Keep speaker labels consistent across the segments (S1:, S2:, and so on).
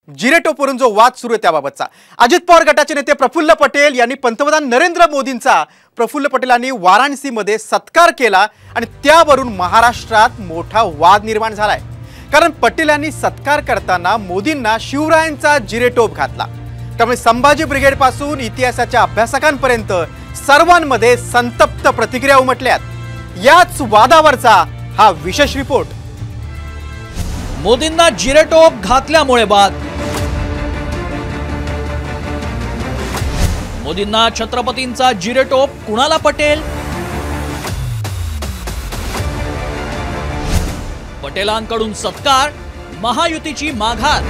S1: जिरेटोपवरून जो वाद सुरू आहे त्याबाबतचा। अजित पवार गटाचे नेते प्रफुल्ल पटेल यांनी पंतप्रधान नरेंद्र मोदींचा प्रफुल्ल पटेलांनी वाराणसीमध्ये सत्कार केला आणि त्यावरून महाराष्ट्रात मोठा वाद निर्माण झालाय। कारण पटेलांनी सत्कार करताना मोदींना शिवरायांचा जिरेटोप घातला। त्यामुळे संभाजी ब्रिगेड पासून इतिहासाच्या अभ्यासकांपर्यंत सर्वांमध्ये संतप्त प्रतिक्रिया उमटल्यात। याच वादावरचा हा विशेष रिपोर्ट।
S2: मोदींना जिरेटोप घातल्यामुळे वाद। मोदींना छत्रपतींचा जिरेटोप कुणाला पटेल? पटेलांकडून सत्कार, महायुतीची माघार।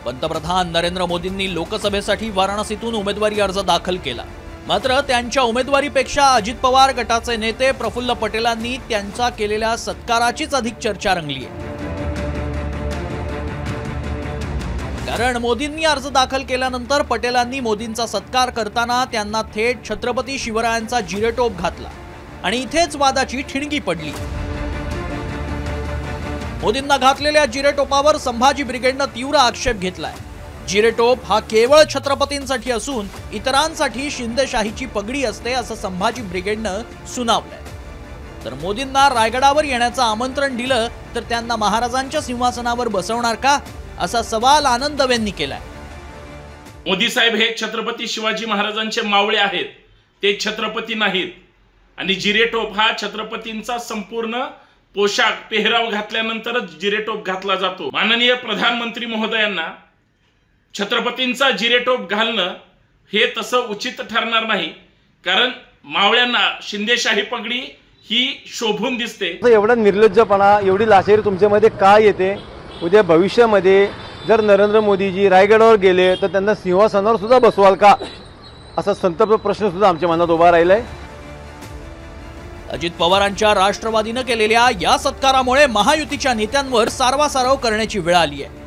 S2: पंतप्रधान नरेंद्र मोदींनी लोकसभेसाठी वाराणसीतून उमेदवारी अर्ज दाखल केला। मात्र त्यांच्या उमेदवारीपेक्षा अजित पवार गटाचे नेते प्रफुल्ल पटेलांनी त्यांचा केलेल्या सत्काराचीच अधिक चर्चा रंगली आहे। कारण मोदींनी अर्ज दाखल केल्यानंतर पटेलांनी मोदींचा सत्कार करताना त्यांना थेट छत्रपती शिवरायांचा जिरेटोप घातला आणि इथेच वादाची ठिणगी पडली। मोदींना घातलेल्या जिरेटोपावर संभाजी ब्रिगेडनं तीव्र आक्षेप घेतलाय। जिरेटोप हा केवळ छत्रपतींसाठी असून इतरांसाठी शिंदेशाहीची पगडी असते असं संभाजी ब्रिगेडनं सुनावलंय। तर मोदींना रायगडावर येण्याचं आमंत्रण दिलं तर त्यांना महाराजांच्या सिंहासनावर बसवणार का, असा सवाल आनंदवेंनी केलाय।
S3: मोदी साहेब हे छत्रपती शिवाजी महाराजांचे मावळे आहेत, ते छत्रपती नाहीत। आणि जिरेटोप हा छत्रपतींचा संपूर्ण पोशाख पेहराव घातल्यानंतरच जिरेटोप घातला जातो। माननीय प्रधानमंत्री महोदयांना छत्रपतींचा जिरेटोप घालणं हे तसं उचित ठरणार नाही। कारण मावळ्यांना शिंदेशाही पगडी ही शोभून दिसते।
S4: एवढा निर्लज्जपणा, एवढी लाचेरी तुमच्यामध्ये का येते? उद्या भविष्यामध्ये जर नरेंद्र मोदीजी रायगडावर गेले तर त्यांना सिंहासनावर सुद्धा बसवाल का, असा संतप्त प्रश्न सुद्धा आमच्या मनात उभा राहिलाय।
S2: अजित पवारांच्या राष्ट्रवादीनं केलेल्या या सत्कारामुळे महायुतीच्या नेत्यांवर सारवासारव करण्याची वेळ आली आहे।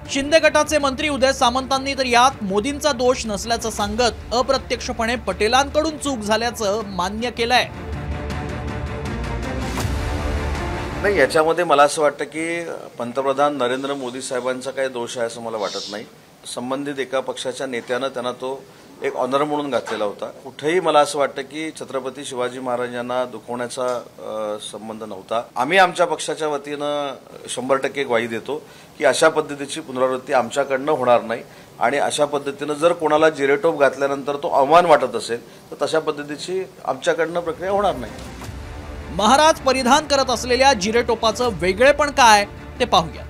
S2: शिंदे गटाचे मंत्री उदय सामंतांनी तर यात मोदींचा दोष नसल्याचं सांगत अप्रत्यक्षपणे पटेलांकडून चूक झाल्याचं मान्य केलंय।
S5: नाही, याच्यामध्ये मला असं वाटतं की पंतप्रधान नरेंद्र मोदी साहेबांचा काही दोष आहे असं मला वाटत नाही। संबंधित एका पक्षाच्या नेत्यानं त्यांना तो एक ऑनर म्हणून घातलेला होता। कुठेही मला असं वाटतं की छत्रपती शिवाजी महाराजांना दुखवण्याचा संबंध नव्हता। आम्ही आमच्या पक्षाच्या वतीनं 100% ग्वाही देतो की अशा पद्धतीची पुनरावृत्ती आमच्याकडनं होणार नाही आणि अशा पद्धतीनं जर कोणाला जिरेटोप घातल्यानंतर तो अवमान वाटत असेल तर तशा पद्धतीची आमच्याकडनं प्रक्रिया होणार नाही।
S2: महाराज परिधान करत असलेल्या जिरेटोपाचं वेगळेपण काय ते पाहूया।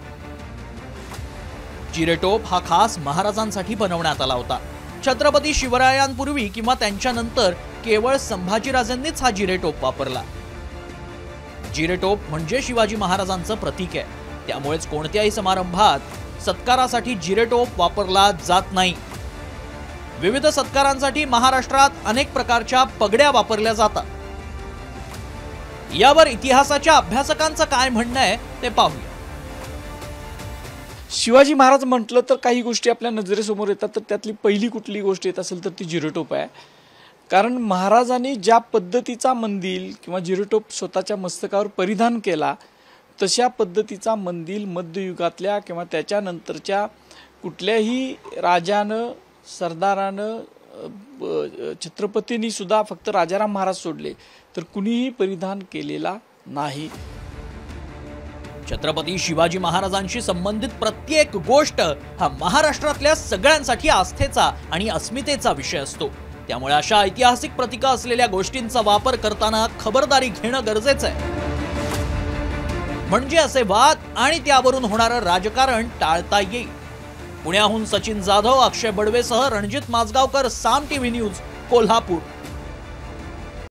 S2: जिरेटोप हा खास महाराजांसाठी बनवण्यात आला होता। छत्रपती शिवरायांपूर्वी किंवा त्यांच्यानंतर केवळ संभाजीराजांनीच हा जिरेटोप वापरला। जिरेटोप म्हणजे शिवाजी महाराजांचं प्रतीक आहे, त्यामुळेच कोणत्याही समारंभात सत्कारासाठी जिरेटोप वापरला जात नाही। विविध सत्कारांसाठी महाराष्ट्रात अनेक प्रकारच्या पगड्या वापरल्या जातात। यावर इतिहासाच्या अभ्यासकांचं काय म्हणणं आहे ते पाहूया।
S6: शिवाजी महाराज म्हटलं तर काही गोष्टी आपल्या नजरेसमोर येतात, तर त्यातली पहिली कुठली गोष्ट येत असेल तर ती जिरेटोप आहे। कारण महाराजांनी ज्या पद्धतीचा मंदिल किंवा जिरेटोप स्वतःच्या मस्तकावर परिधान केला तशा पद्धतीचा मंदिल मध्ययुगातल्या किंवा त्याच्यानंतरच्या कुठल्याही राजानं, सरदारानं, छत्रपतींनी सुद्धा फक्त राजाराम महाराज सोडले तर कुणीही परिधान केलेला नाही।
S2: छत्रपती शिवाजी महाराजांशी संबंधित प्रत्येक गोष्ट हा महाराष्ट्रातल्या सगळ्यांसाठी आस्थेचा आणि अस्मितेचा विषय असतो। त्यामुळे अशा ऐतिहासिक प्रतीक असलेल्या गोष्टींचा वापर करताना खबरदारी घेणं गरजेचं आहे, म्हणजे असे वाद आणि त्यावरून होणारं राजकारण टाळता येईल। पुण्याहून सचिन जाधव, अक्षय बडवेसह रणजित माजगावकर, साम टीव्ही न्यूज, कोल्हापूर।